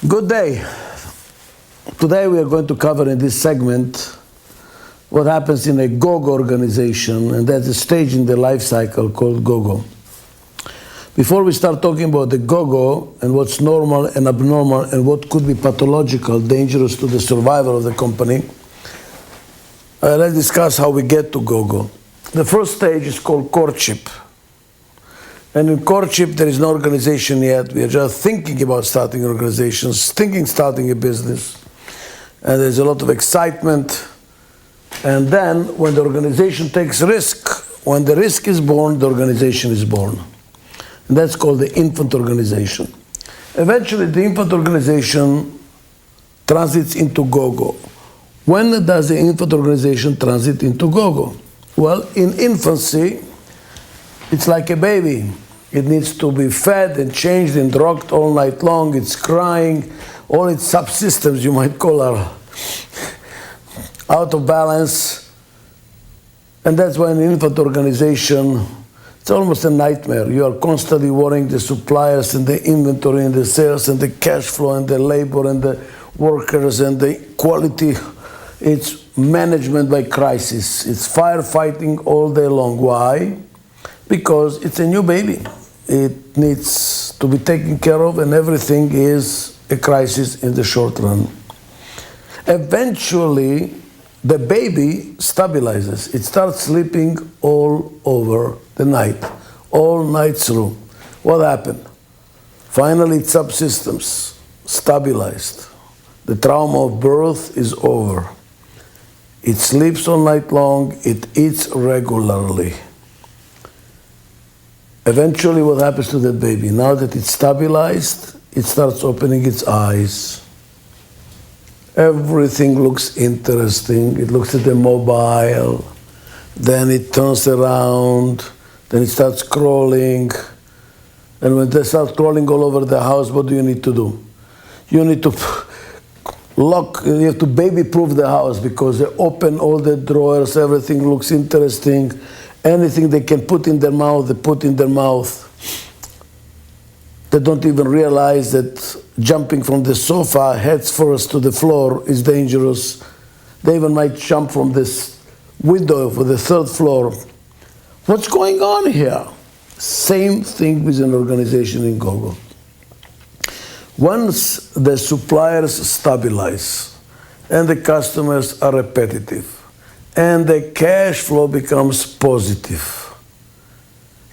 Good day. Today we are going to cover in this segment what happens in a go-go organization, and that's a stage in the life cycle called go-go. Before we start talking about the go-go and what's normal and abnormal and what could be pathological, dangerous to the survival of the company, let's discuss how we get to go-go. The first stage is called courtship. And in courtship, there is no organization yet. We are just thinking about starting organizations, starting a business. And there's a lot of excitement. And then when the organization takes risk, when the risk is born, the organization is born. And that's called the infant organization. Eventually, the infant organization transits into go-go. When does the infant organization transit into go-go? Well, in infancy, it's like a baby. It needs to be fed and changed and rocked all night long. It's crying. All its subsystems, you might call, are out of balance. And that's why in an infant organization, it's almost a nightmare. You are constantly worrying the suppliers and the inventory and the sales and the cash flow and the labor and the workers and the quality. It's management by crisis. It's firefighting all day long. Why? Because it's a new baby. It needs to be taken care of, and everything is a crisis in the short run. Eventually, the baby stabilizes. It starts sleeping all over the night, all night through. What happened? Finally, its subsystems stabilized. The trauma of birth is over. It sleeps all night long. It eats regularly. Eventually, what happens to that baby? Now that it's stabilized, it starts opening its eyes. Everything looks interesting. It looks at the mobile. Then it turns around. Then it starts crawling. And when they start crawling all over the house, what do you need to do? You need to you have to baby-proof the house, because they open all the drawers. Everything looks interesting. Anything they can put in their mouth, they put in their mouth. They don't even realize that jumping from the sofa heads first to the floor is dangerous. They even might jump from this window for the third floor. What's going on here? Same thing with an organization in go-go. Once the suppliers stabilize and the customers are repetitive, and the cash flow becomes positive,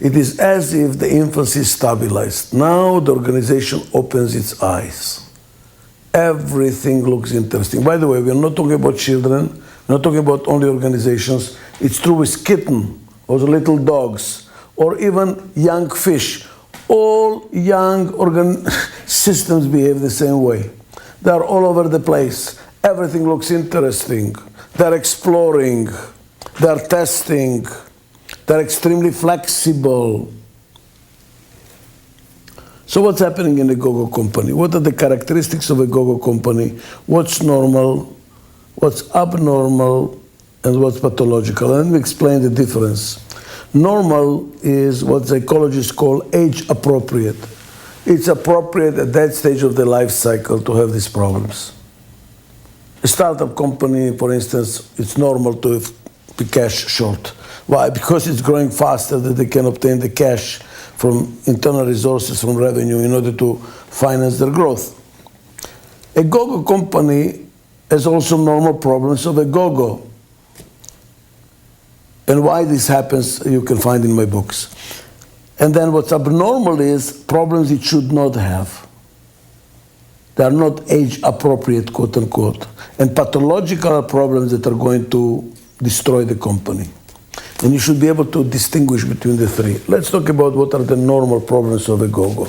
it is as if the infancy is stabilized. Now the organization opens its eyes. Everything looks interesting. By the way, we are not talking about children. We're not talking about only organizations. It's true with kittens or little dogs or even young fish. All young systems behave the same way. They are all over the place. Everything looks interesting. They're exploring, they're testing, they're extremely flexible. So what's happening in a go-go company? What are the characteristics of a go-go company? What's normal, what's abnormal, and what's pathological? Let me explain the difference. Normal is what psychologists call age appropriate. It's appropriate at that stage of the life cycle to have these problems. A startup company, for instance, it's normal to be cash short. Why? Because it's growing faster than they can obtain the cash from internal resources, from revenue, in order to finance their growth. A go-go company has also normal problems of a go-go. And why this happens, you can find in my books. And then what's abnormal is problems it should not have. They are not age-appropriate, quote-unquote. And pathological are problems that are going to destroy the company. And you should be able to distinguish between the three. Let's talk about what are the normal problems of a go-go.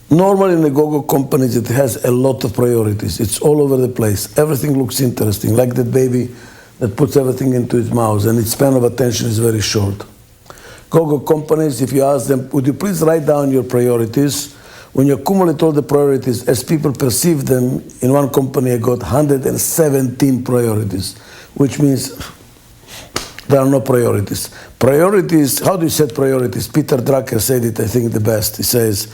Normally in a go-go company, it has a lot of priorities. It's all over the place. Everything looks interesting, like that baby that puts everything into its mouth, and its span of attention is very short. Go-go companies, if you ask them, would you please write down your priorities? When you accumulate all the priorities as people perceive them, in one company I got 117 priorities, which means There are no priorities. Priorities, how do you set priorities? Peter Drucker said it, I think, the best. He says,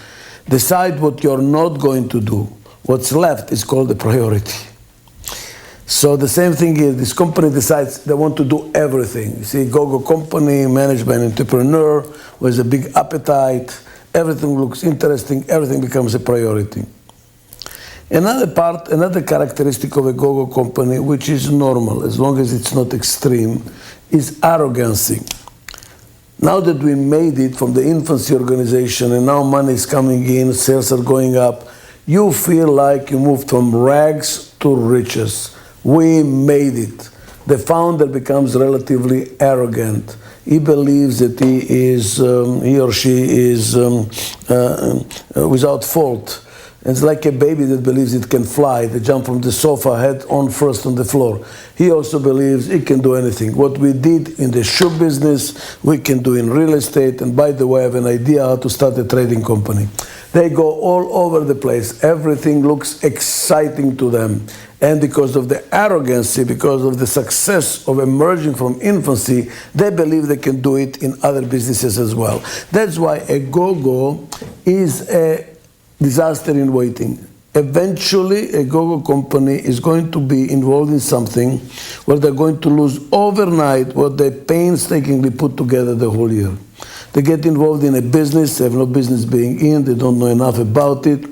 decide what you're not going to do. What's left is called the priority. So the same thing is, this company decides they want to do everything. You see, go company managed by an entrepreneur who has a big appetite, everything looks interesting, everything becomes a priority. Another characteristic of a go-go company, which is normal, as long as it's not extreme, is arrogancy. Now that we made it from the infancy organization and now money is coming in, sales are going up, you feel like you moved from rags to riches. We made it. The founder becomes relatively arrogant. He believes that he or she is without fault. It's like a baby that believes it can fly. They jump from the sofa head on first on the floor. He also believes he can do anything. What we did in the shoe business, we can do in real estate. And by the way, I have an idea how to start a trading company. They go all over the place. Everything looks exciting to them. And because of the arrogancy, because of the success of emerging from infancy, they believe they can do it in other businesses as well. That's why a go-go is a disaster in waiting. Eventually, a go-go company is going to be involved in something where they're going to lose overnight what they painstakingly put together the whole year. They get involved in a business, they have no business being in, they don't know enough about it.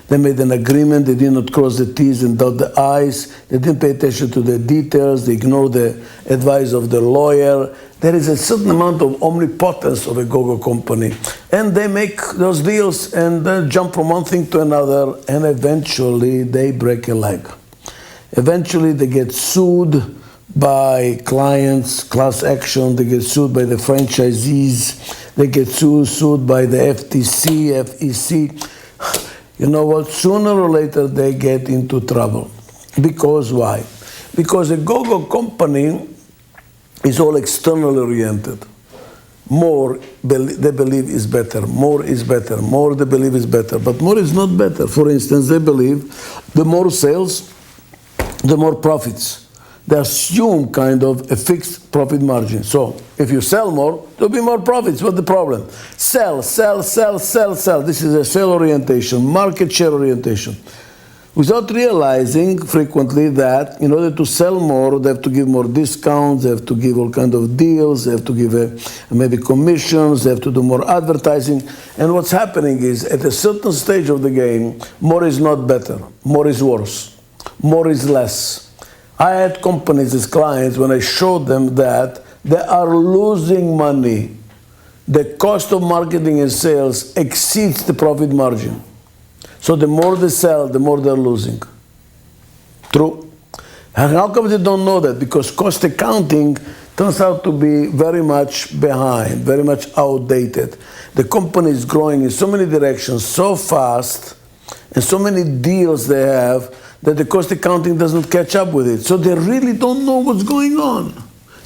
They made an agreement, they did not cross the T's and dot the I's, they didn't pay attention to the details, they ignored the advice of the lawyer. There is a certain amount of omnipotence of a go-go company. And they make those deals and then jump from one thing to another, and eventually they break a leg. Eventually they get sued by clients, class action, they get sued by the franchisees, they get sued by the FTC, FEC. You know what? Sooner or later they get into trouble. Because why? Because a go-go company is all externally oriented. More they believe is better. More is better. More they believe is better. But more is not better. For instance, they believe the more sales, the more profits. They assume kind of a fixed profit margin. So if you sell more, there'll be more profits. What's the problem? Sell, sell, sell, sell, sell. This is a sale orientation, market share orientation. Without realizing frequently that in order to sell more, they have to give more discounts, they have to give all kinds of deals, they have to give maybe commissions, they have to do more advertising. And what's happening is at a certain stage of the game, more is not better, more is worse, more is less. I had companies as clients when I showed them that they are losing money. The cost of marketing and sales exceeds the profit margin. So the more they sell, the more they're losing. True. And how come they don't know that? Because cost accounting turns out to be very much behind, very much outdated. The company is growing in so many directions, so fast, and so many deals they have, that the cost accounting doesn't catch up with it. So they really don't know what's going on.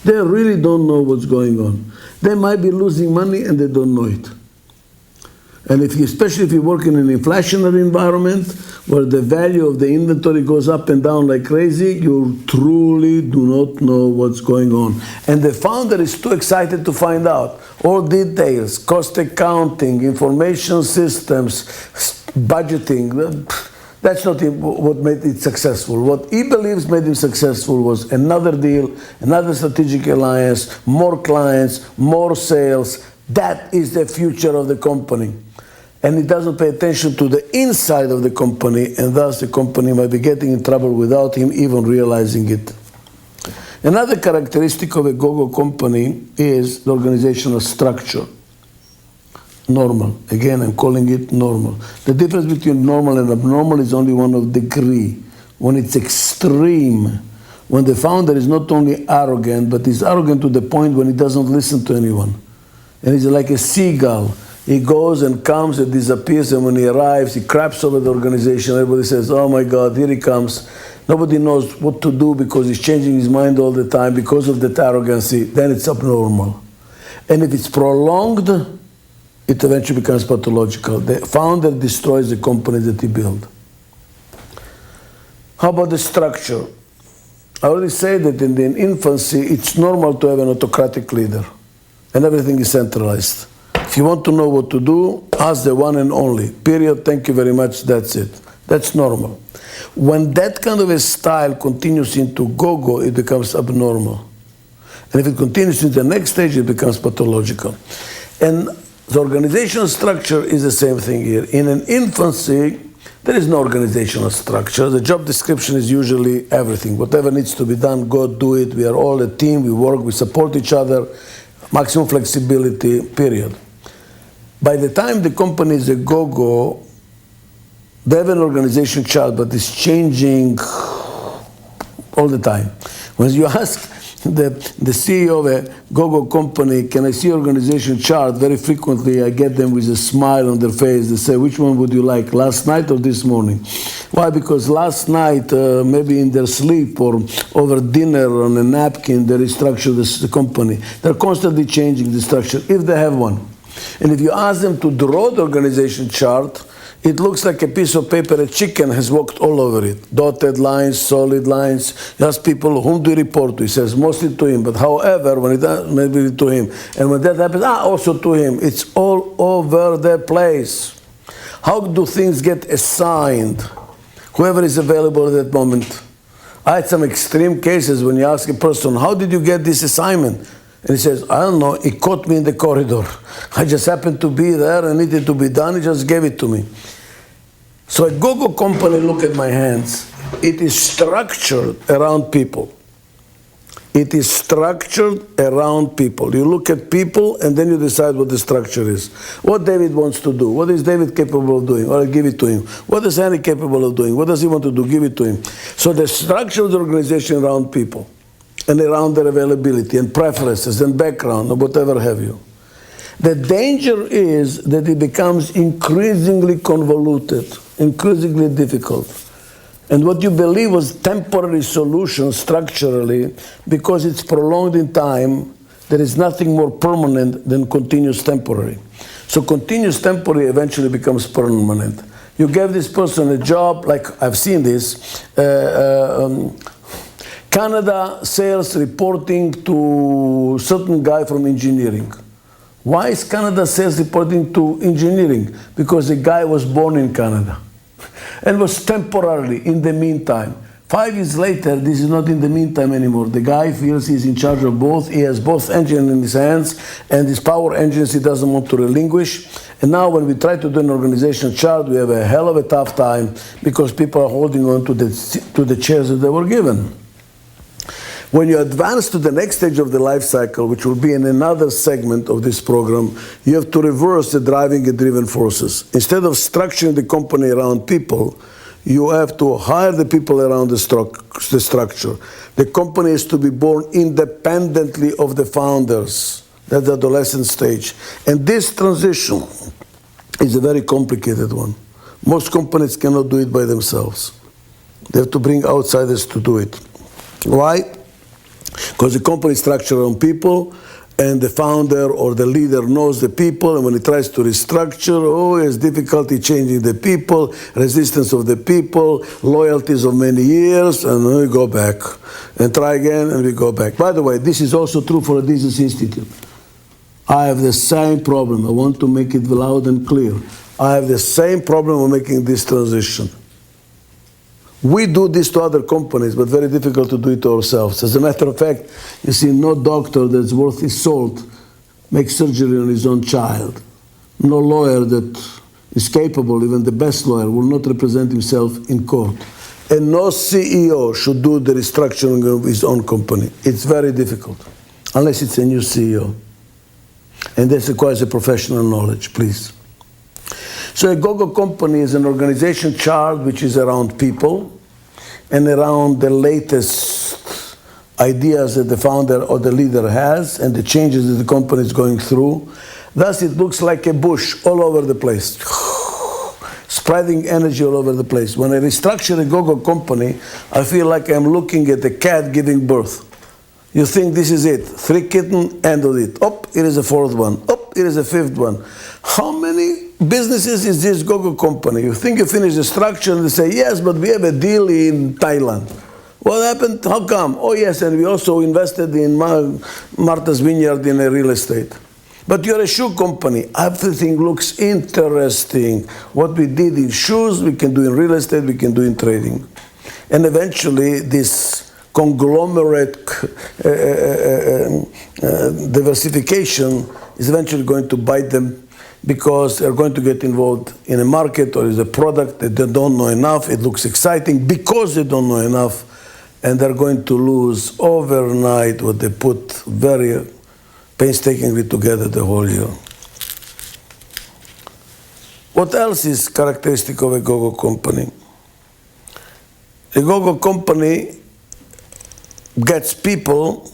They really don't know what's going on. They might be losing money and they don't know it. And especially if you work in an inflationary environment where the value of the inventory goes up and down like crazy, you truly do not know what's going on. And the founder is too excited to find out all details, cost accounting, information systems, budgeting. That's not what made it successful. What he believes made him successful was another deal, another strategic alliance, more clients, more sales. That is the future of the company. And he doesn't pay attention to the inside of the company, and thus the company might be getting in trouble without him even realizing it. Another characteristic of a go-go company is the organizational structure. Normal. Again, I'm calling it normal. The difference between normal and abnormal is only one of degree. When it's extreme, when the founder is not only arrogant, but he's arrogant to the point when he doesn't listen to anyone. And he's like a seagull. He goes and comes and disappears, and when he arrives, he craps over the organization. Everybody says, oh my God, here he comes. Nobody knows what to do because he's changing his mind all the time because of that arrogancy. Then it's abnormal. And if it's prolonged, it eventually becomes pathological. The founder destroys the company that he built. How about the structure? I already said that in the infancy, it's normal to have an autocratic leader, and everything is centralized. If you want to know what to do, ask the one and only. Period. Thank you very much. That's it. That's normal. When that kind of a style continues into go-go, it becomes abnormal. And if it continues into the next stage, it becomes pathological. And the organizational structure is the same thing here. In an infancy, there is no organizational structure. The job description is usually everything. Whatever needs to be done, go do it. We are all a team. We work. We support each other. Maximum flexibility, period. By the time the company is a go-go, they have an organization chart, but it's changing all the time. When you ask the CEO of a go-go company, can I see organization chart? Very frequently I get them with a smile on their face. They say, which one would you like, last night or this morning? Why? Because last night, maybe in their sleep or over dinner on a napkin, they restructure the company. They're constantly changing the structure, if they have one. And if you ask them to draw the organization chart, it looks like a piece of paper a chicken has walked all over it. Dotted lines, solid lines. You ask people, whom do you report to? He says, mostly to him. But however, when it does, maybe to him. And when that happens, also to him. It's all over the place. How do things get assigned? Whoever is available at that moment. I had some extreme cases when you ask a person, how did you get this assignment? And he says, I don't know, he caught me in the corridor. I just happened to be there and needed to be done, he just gave it to me. So a go-go company, look at my hands, it is structured around people. It is structured around people. You look at people and then you decide what the structure is. What David wants to do. What is David capable of doing? Well, I'll give it to him. What is Henry capable of doing? What does he want to do? Give it to him. So the structure of the organization around people, and around their availability and preferences and background or whatever have you. The danger is that it becomes increasingly convoluted, increasingly difficult. And what you believe was temporary solution structurally, because it's prolonged in time, there is nothing more permanent than continuous temporary. So continuous temporary eventually becomes permanent. You gave this person a job, like I've seen this, Canada sales reporting to certain guy from engineering. Why is Canada sales reporting to engineering? Because the guy was born in Canada and was temporarily in the meantime. 5 years later, this is not in the meantime anymore. The guy feels he's in charge of both. He has both engines in his hands, and his power engines he doesn't want to relinquish. And now when we try to do an organizational chart, we have a hell of a tough time because people are holding on to the chairs that they were given. When you advance to the next stage of the life cycle, which will be in another segment of this program, you have to reverse the driving and driven forces. Instead of structuring the company around people, you have to hire the people around the structure. The company is to be born independently of the founders. That's the adolescent stage. And this transition is a very complicated one. Most companies cannot do it by themselves. They have to bring outsiders to do it. Why? Because the company is structured on people, and the founder or the leader knows the people, and when he tries to restructure, he has difficulty changing the people, resistance of the people, loyalties of many years, and then we go back and try again, and we go back. By the way, this is also true for a business institute. I have the same problem. I want to make it loud and clear. I have the same problem of making this transition. We do this to other companies, but very difficult to do it to ourselves. As a matter of fact, you see, no doctor that's worth his salt makes surgery on his own child. No lawyer that is capable, even the best lawyer, will not represent himself in court. And no CEO should do the restructuring of his own company. It's very difficult, unless it's a new CEO. And this requires a professional knowledge, please. So a go-go company is an organization chart which is around people and around the latest ideas that the founder or the leader has and the changes that the company is going through. Thus, it looks like a bush all over the place, spreading energy all over the place. When I restructure a go-go company, I feel like I'm looking at a cat giving birth. You think this is it. 3 kittens, end of it. Here is a 4th one. Here is a 5th one. How many businesses is this go-go company? You think you finish the structure and they say, yes, but we have a deal in Thailand. What happened? How come? Oh yes, and we also invested in Martha's Vineyard in a real estate. But you're a shoe company. Everything looks interesting. What we did in shoes, we can do in real estate, we can do in trading. And eventually this conglomerate diversification is eventually going to bite them, because they're going to get involved in a market or is a product that they don't know enough. It looks exciting because they don't know enough, and they're going to lose overnight what they put very painstakingly together the whole year. What else is characteristic of a go-go company? A go-go company gets people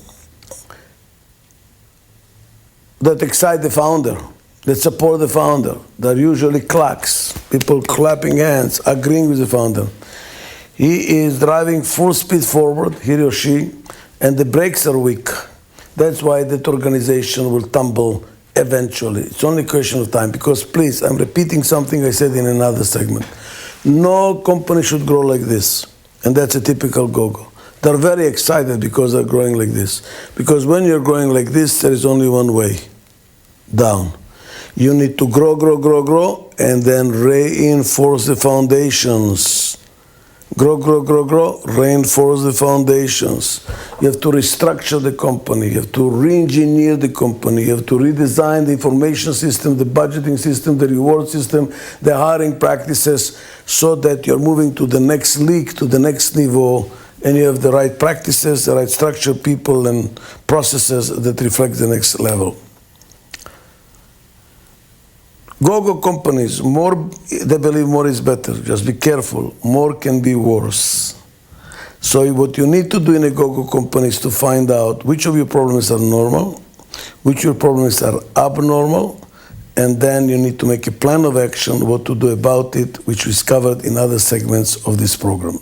that excite the founder, that support the founder. They're usually clacks, people clapping hands, agreeing with the founder. He is driving full speed forward, he or she, and the brakes are weak. That's why that organization will tumble eventually. It's only a question of time, because please, I'm repeating something I said in another segment. No company should grow like this, and that's a typical go-go. They're very excited because they're growing like this. Because when you're growing like this, there is only one way, down. You need to grow, grow, grow, grow, and then reinforce the foundations. Grow, grow, grow, grow, reinforce the foundations. You have to restructure the company. You have to re-engineer the company. You have to redesign the information system, the budgeting system, the reward system, the hiring practices, so that you're moving to the next league, to the next niveau, and you have the right practices, the right structure, people, and processes that reflect the next level. Go-go companies, they believe more is better. Just be careful. More can be worse. So what you need to do in a go-go company is to find out which of your problems are normal, which of your problems are abnormal, and then you need to make a plan of action, what to do about it, which is covered in other segments of this program.